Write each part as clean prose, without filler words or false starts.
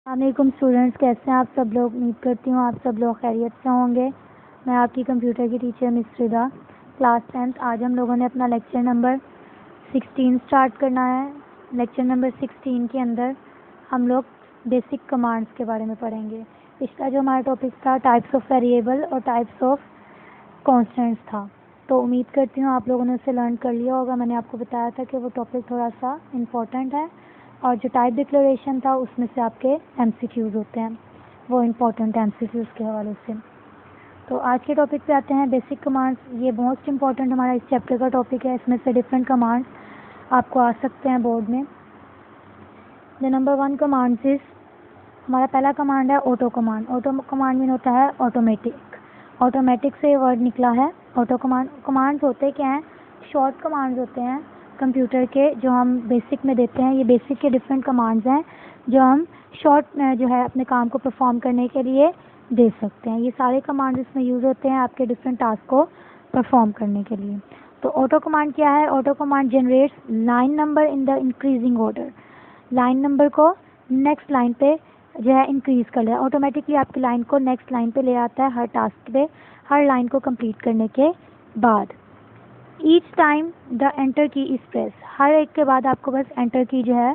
अस्सलामुअलैकुम स्टूडेंट्स, कैसे हैं आप सब लोग। उम्मीद करती हूँ आप सब लोग खैरियत से होंगे। मैं आपकी कंप्यूटर की टीचर मिस रिदा, क्लास 10th। आज हम लोगों ने अपना लेक्चर नंबर 16 स्टार्ट करना है। लेक्चर नंबर 16 के अंदर हम लोग बेसिक कमांड्स के बारे में पढ़ेंगे। पिछला जो हमारा टॉपिक था टाइप्स ऑफ वेरिएबल और टाइप्स ऑफ कॉन्स्टेंट्स था, तो उम्मीद करती हूँ आप लोगों ने उसे लर्न कर लिया होगा। मैंने आपको बताया था कि वो टॉपिक थोड़ा सा इम्पोर्टेंट है और जो टाइप डिक्लेरेशन था उसमें से आपके एमसीक्यूज़ होते हैं, वो इम्पोर्टेंट एमसीक्यूज़ के हवाले से। तो आज के टॉपिक पे आते हैं, बेसिक कमांड्स। ये मोस्ट इम्पॉर्टेंट हमारा इस चैप्टर का टॉपिक है। इसमें से डिफरेंट कमांड्स आपको आ सकते हैं बोर्ड में। द नंबर 1 कमांड्स इज, हमारा पहला कमांड है auto command. Auto command mean होता है ऑटोमेटिक। ऑटोमेटिक से वर्ड निकला है ऑटो कमांड। कमांड्स होते क्या हैं? शॉर्ट कमांड्स होते हैं कंप्यूटर के, जो हम बेसिक में देते हैं। ये बेसिक के डिफरेंट कमांड्स हैं जो हम शॉर्ट जो है अपने काम को परफॉर्म करने के लिए दे सकते हैं। ये सारे कमांड्स इसमें यूज़ होते हैं आपके डिफरेंट टास्क को परफॉर्म करने के लिए। तो ऑटो कमांड क्या है? Auto command generates line number in the increasing order. Line number को नेक्स्ट लाइन पे जो है इंक्रीज कर ले, ऑटोमेटिकली आपकी लाइन को नेक्स्ट लाइन पे ले आता है हर टास्क पे, हर लाइन को कंप्लीट करने के बाद। ईच टाइम द एंटर की इज प्रेस, हर एक के बाद आपको बस एंटर की जो है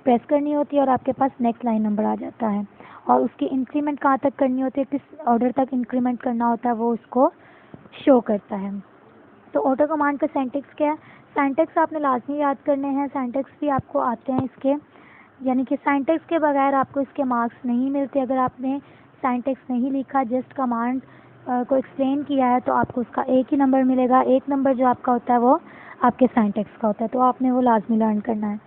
प्रेस करनी होती है और आपके पास नेक्स्ट लाइन नंबर आ जाता है। और उसकी इंक्रीमेंट कहाँ तक करनी होती है, किस ऑर्डर तक इंक्रीमेंट करना होता है, वो उसको शो करता है। तो ऑटो कमांड का सिंटैक्स क्या है? सिंटैक्स आपने लाजमी याद करने हैं। सिंटैक्स भी आपको आते हैं इसके, यानी कि सिंटैक्स के बगैर आपको इसके मार्क्स नहीं मिलते। अगर आपने सिंटैक्स नहीं लिखा, जस्ट कमांड को एक्सप्लेन किया है, तो आपको उसका एक ही नंबर मिलेगा। एक नंबर जो आपका होता है वो आपके सिंटैक्स का होता है, तो आपने वो लाजमी लर्न करना है।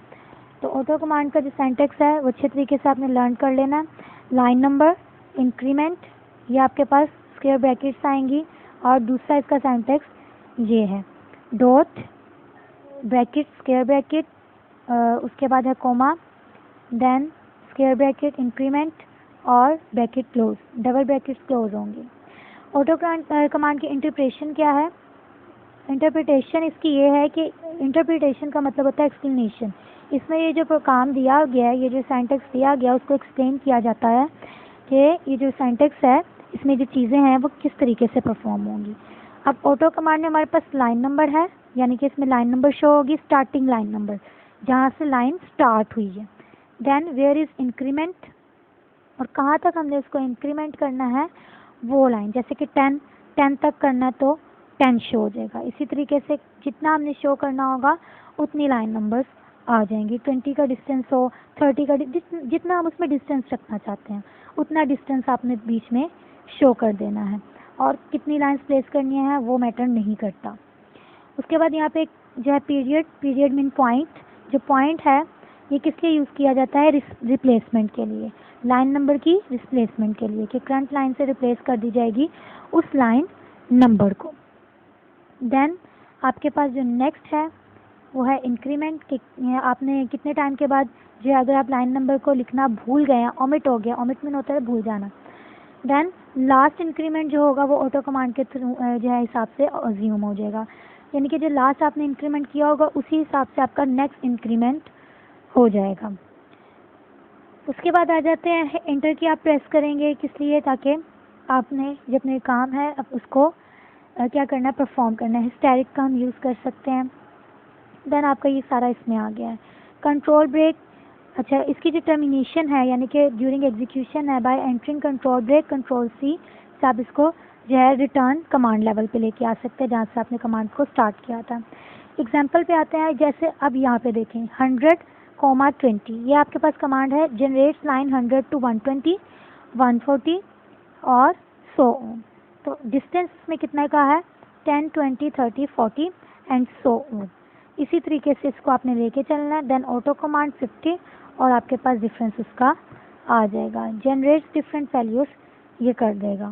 तो ऑटो कमांड का जो सिंटैक्स है वो अच्छे तरीके से आपने लर्न कर लेना है। लाइन नंबर, इंक्रीमेंट, ये आपके पास स्क्वायर ब्रैकेट्स आएंगी। और दूसरा इसका सिंटैक्स ये है, डॉट, ब्रैकेट, स्क्वायर ब्रैकेट, उसके बाद है comma, then square bracket, increment और bracket close, double bracket close होंगे। ऑटो कमांड की इंटरप्रिटेशन क्या है? इंटरप्रिटेशन इसकी ये है कि इंटरप्रिटेशन का मतलब होता है एक्सप्लेनेशन। इसमें ये जो काम दिया गया है, ये जो सिंटैक्स दिया गया उसको एक्सप्लेन किया जाता है कि ये जो सिंटैक्स है इसमें जो चीज़ें हैं वो किस तरीके से परफॉर्म होंगी। अब ऑटो कमांड में हमारे पास लाइन नंबर है, यानी कि इसमें लाइन नंबर शो होगी, स्टार्टिंग लाइन नंबर जहाँ से लाइन स्टार्ट हुई है। देन वेयर इज़ इंक्रीमेंट, और कहाँ तक हमने उसको इंक्रीमेंट करना है वो लाइन, जैसे कि 10 तक करना है तो 10 शो हो जाएगा। इसी तरीके से जितना हमने शो करना होगा उतनी लाइन नंबर्स आ जाएंगी। 20 का डिस्टेंस हो, 30 का, जितना हम उसमें डिस्टेंस रखना चाहते हैं उतना डिस्टेंस आपने बीच में शो कर देना है। और कितनी लाइन्स प्लेस करनी है वो मैटर नहीं करता। उसके बाद यहाँ पे एक जो है पीरियड, पीरियड मीन पॉइंट। जो पॉइंट है ये किस लिए यूज़ किया जाता है? रिप्लेसमेंट के लिए, लाइन नंबर की रिप्लेसमेंट के लिए, कि करंट लाइन से रिप्लेस कर दी जाएगी उस लाइन नंबर को। देन आपके पास जो नेक्स्ट है वो है इंक्रीमेंट, कि आपने कितने टाइम के बाद जो है अगर आप लाइन नंबर को लिखना भूल गए हैं, ओमिट हो गया, ओमिट मीन होता है भूल जाना। देन लास्ट इंक्रीमेंट जो होगा वो ऑटो कमांड के थ्रू जो है हिसाब से अज्यूम हो जाएगा, यानी कि जो लास्ट आपने इंक्रीमेंट किया होगा उसी हिसाब से आपका नेक्स्ट इंक्रीमेंट हो जाएगा। उसके बाद आ जाते हैं एंटर की आप प्रेस करेंगे, किस लिए? ताकि आपने जो अपने काम है अब उसको क्या करना है, परफॉर्म करना है। हिस्टेरिक का हम यूज़ कर सकते हैं। देन आपका ये सारा इसमें आ गया है। कंट्रोल ब्रेक, अच्छा इसकी जो टर्मिनेशन है यानी कि ड्यूरिंग एग्जीक्यूशन है, by entering control break, control C से आप इसको जो है रिटर्न कमांड लेवल पे लेके आ सकते हैं जहाँ से आपने कमांड को स्टार्ट किया था। एग्जांपल पे आते हैं, जैसे अब यहाँ पे देखें 100,20, ये आपके पास कमांड है, जनरेट्स लाइन 100 to 120, 140 और सो ऑन। तो डिस्टेंस में कितना का है? 10, 20, 30, 40 एंड सो ऑन। इसी तरीके से इसको आपने लेके चलना है। देन ऑटो कमांड 50 और आपके पास डिफरेंस उसका आ जाएगा, जनरेट्स डिफरेंट वैल्यूज़ ये कर देगा।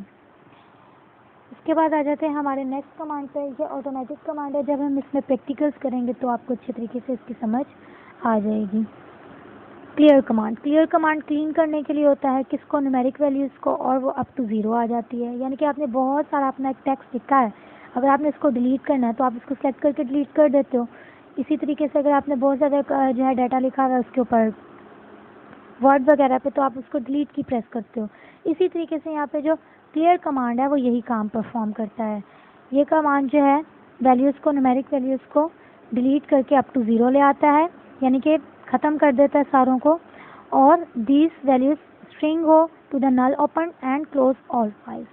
उसके बाद आ जाते हैं हमारे नेक्स्ट कमांड पे। ये ऑटोमेटिक कमांड है, जब हम इसमें प्रैक्टिकल्स करेंगे तो आपको अच्छे तरीके से इसकी समझ आ जाएगी। Clear command, clear command clean करने के लिए होता है, किसको? न्यूमेरिक वैल्यूज़ को, और वो अप टू 0 आ जाती है। यानी कि आपने बहुत सारा अपना एक टेक्स्ट लिखा है, अगर आपने इसको डिलीट करना है तो आप इसको सेलेक्ट करके डिलीट कर देते हो। इसी तरीके से अगर आपने बहुत ज़्यादा जो है डाटा लिखा हुआ है उसके ऊपर वर्ड वगैरह पे तो आप उसको डिलीट की प्रेस करते हो। इसी तरीके से यहाँ पे जो क्लियर कमांड है वो यही काम परफॉर्म करता है। ये कमांड जो है वैल्यूज़ को, न्यूमेरिक वैल्यूज़ को डिलीट करके अप टू 0 ले आता है, यानी कि ख़त्म कर देता है सारों को। और दीज वैल्यूज़ स्ट्रिंग हो to the null open and close all files,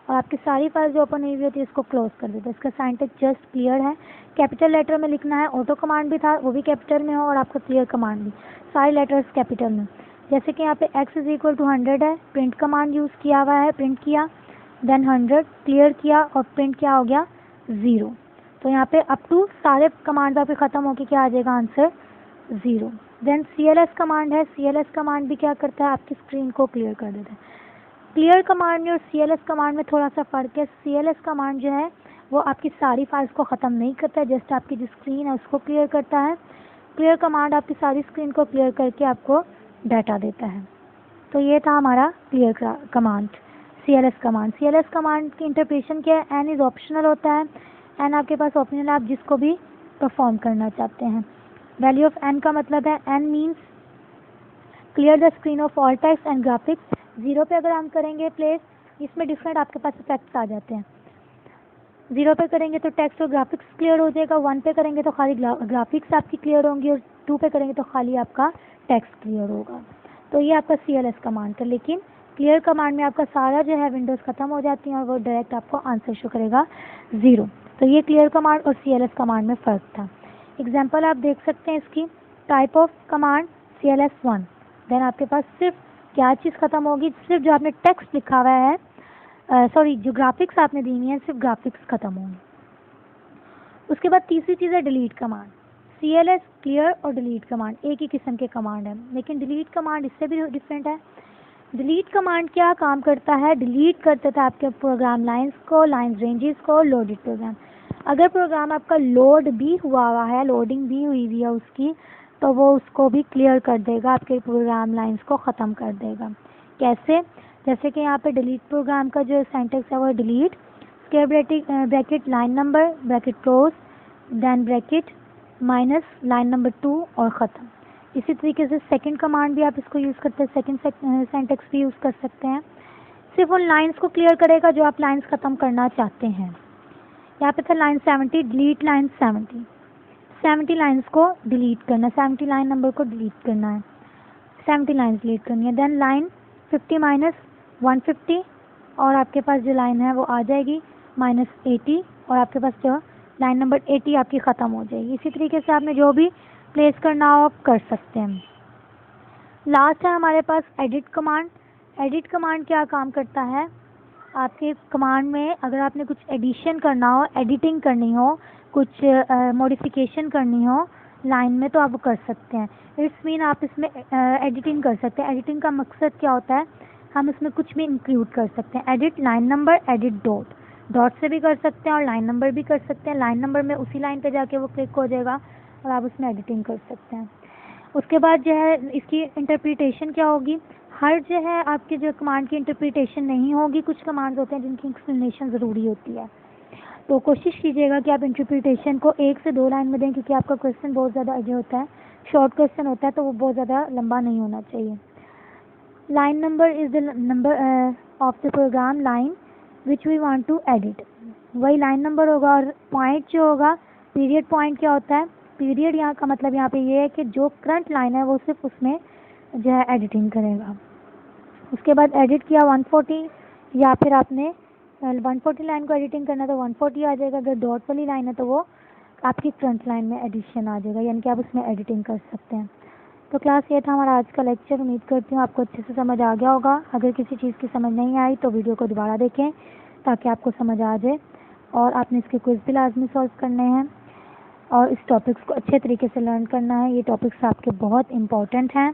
और आपकी सारी फाइल्स जो ओपन हुई होती है इसको क्लोज कर देता है। इसका सिंटैक्स जस्ट क्लियर है, कैपिटल लेटर में लिखना है। ऑटो कमांड भी था, वो भी कैपिटल में हो, और आपका क्लियर कमांड भी सारे लेटर्स कैपिटल में। जैसे कि यहाँ पे x इज इक्वल टू 100 है, प्रिंट कमांड यूज़ किया हुआ है, प्रिंट किया, देन 100 क्लियर किया और प्रिंट क्या हो गया 0। तो यहाँ पे अप टू सारे कमांड आपके ख़त्म होके क्या आ जाएगा आंसर 0। देन CLS कमांड है, CLS कमांड भी क्या करता है आपकी स्क्रीन को क्लियर कर देता है। क्लियर कमांड में और CLS कमांड में थोड़ा सा फ़र्क है। CLS कमांड जो है वो आपकी सारी फाइल्स को ख़त्म नहीं करता है, जस्ट आपकी जो स्क्रीन है उसको क्लियर करता है। क्लियर कमांड आपकी सारी स्क्रीन को क्लियर करके आपको डाटा देता है। तो ये था हमारा clear command, CLS command. CLS command की इंटरप्रिटेशन क्या है, एन इज़ ऑप्शनल होता है। एन आपके पास ऑप्शनल है, आप जिसको भी परफॉर्म करना चाहते हैं। वैल्यू ऑफ एन का मतलब है N means clear the screen of all text and graphics. 0 पे अगर हम करेंगे प्लेस, इसमें डिफरेंट आपके पास इफेक्ट्स आ जाते हैं। 0 पे करेंगे तो टेक्स्ट और ग्राफिक्स क्लियर हो जाएगा, 1 पे करेंगे तो खाली ग्राफिक्स आपकी क्लियर होंगी, और 2 पे करेंगे तो खाली आपका टेक्स्ट क्लियर होगा। तो ये आपका CLS कमांड था। लेकिन क्लियर कमांड में आपका सारा जो है विंडोज़ ख़त्म हो जाती हैं और वो डायरेक्ट आपको आंसर शो करेगा 0। तो ये क्लियर कमांड और CLS कमांड में फ़र्क था। एग्जाम्पल आप देख सकते हैं इसकी। Type of command CLS 1। Then आपके पास सिर्फ क्या चीज़ ख़त्म होगी, सिर्फ जो आपने टेक्स्ट लिखा हुआ है, सॉरी जो ग्राफिक्स आपने दी हुई है सिर्फ ग्राफिक्स ख़त्म होंगे। उसके बाद तीसरी चीज़ है डिलीट कमांड। CLS क्लियर और डिलीट कमांड एक ही किस्म के कमांड है, लेकिन डिलीट कमांड इससे भी डिफरेंट है। डिलीट कमांड क्या काम करता है, डिलीट कर देता है आपके प्रोग्राम लाइंस को, लाइंस रेंजेस को, लोडेड प्रोग्राम। अगर प्रोग्राम आपका लोड भी हुआ है, लोडिंग भी हुई है उसकी, तो वो उसको भी क्लियर कर देगा, आपके प्रोग्राम लाइंस को ख़त्म कर देगा। कैसे? जैसे कि यहाँ पे डिलीट प्रोग्राम का जो सिंटैक्स है वो delete square bracket line number bracket close then bracket minus line number 2 और ख़त्म। इसी तरीके से सेकंड कमांड भी आप इसको यूज़ करते हैं, सेकंड सिंटैक्स भी यूज़ कर सकते हैं। सिर्फ उन लाइंस को क्लियर करेगा जो आप लाइंस ख़त्म करना चाहते हैं। यहाँ पे था लाइन 70, डिलीट लाइन 70। 70 लाइंस को डिलीट करना, 70 लाइन नंबर को डिलीट करना है, 70 लाइन्स डिलीट करनी है। देन लाइन 50 माइनस 150, और आपके पास जो लाइन है वो आ जाएगी -80, और आपके पास जो लाइन नंबर 80 आपकी ख़त्म हो जाएगी। इसी तरीके से आपने जो भी प्लेस करना हो आप कर सकते हैं। लास्ट है हमारे पास एडिट कमांड। एडिट कमांड क्या काम करता है, आपके कमांड में अगर आपने कुछ एडिशन करना हो, एडिटिंग करनी हो, कुछ मॉडिफिकेशन करनी हो लाइन में, तो आप कर सकते हैं। इट्स मीन आप इसमें एडिटिंग कर सकते हैं। एडिटिंग का मकसद क्या होता है, हम इसमें कुछ भी इंक्लूड कर सकते हैं। Edit line number, edit dot से भी कर सकते हैं और लाइन नंबर भी कर सकते हैं। लाइन नंबर में उसी लाइन पे जाके वो क्लिक हो जाएगा और आप उसमें एडिटिंग कर सकते हैं। उसके बाद जो है इसकी इंटरप्रिटेशन क्या होगी, हर जो है आपके जो कमांड की इंटरप्रिटेशन नहीं होगी। कुछ कमांड्स होते हैं जिनकी एक्सप्लेनेशन ज़रूरी होती है, तो कोशिश कीजिएगा कि आप इंटरप्रिटेशन को 1 से 2 लाइन में दें, क्योंकि आपका क्वेश्चन बहुत ज़्यादा जो होता है शॉर्ट क्वेश्चन होता है, तो वो बहुत ज़्यादा लंबा नहीं होना चाहिए। Line number is the number of the program line which we want to edit, वही लाइन नंबर होगा। और पॉइंट जो होगा, पीरियड पॉइंट क्या होता है, पीरियड यहाँ का मतलब यहाँ पे ये है कि जो करंट लाइन है वो सिर्फ उसमें जो है एडिटिंग करेगा। उसके बाद एडिट किया 140, या फिर आपने 140 लाइन को एडिटिंग करना तो 140 आ जाएगा। अगर डॉट वाली लाइन है तो वो आपकी फ्रंट लाइन में एडिशन आ जाएगा, यानी कि आप उसमें एडिटिंग कर सकते हैं। तो क्लास ये था हमारा आज का लेक्चर। उम्मीद करती हूँ आपको अच्छे से समझ आ गया होगा। अगर किसी चीज़ की समझ नहीं आई तो वीडियो को दोबारा देखें ताकि आपको समझ आ जाए, और आपने इसके क्विज़ भी लाजमी सॉल्व करने हैं और इस टॉपिक्स को अच्छे तरीके से लर्न करना है। ये टॉपिक्स आपके बहुत इंपॉर्टेंट हैं।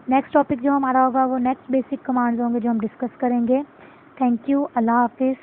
नेक्स्ट टॉपिक जो हमारा होगा वो नेक्स्ट बेसिक कमांड्स होंगे जो हम डिस्कस करेंगे। थैंक यू, अल्लाह हाफिज़।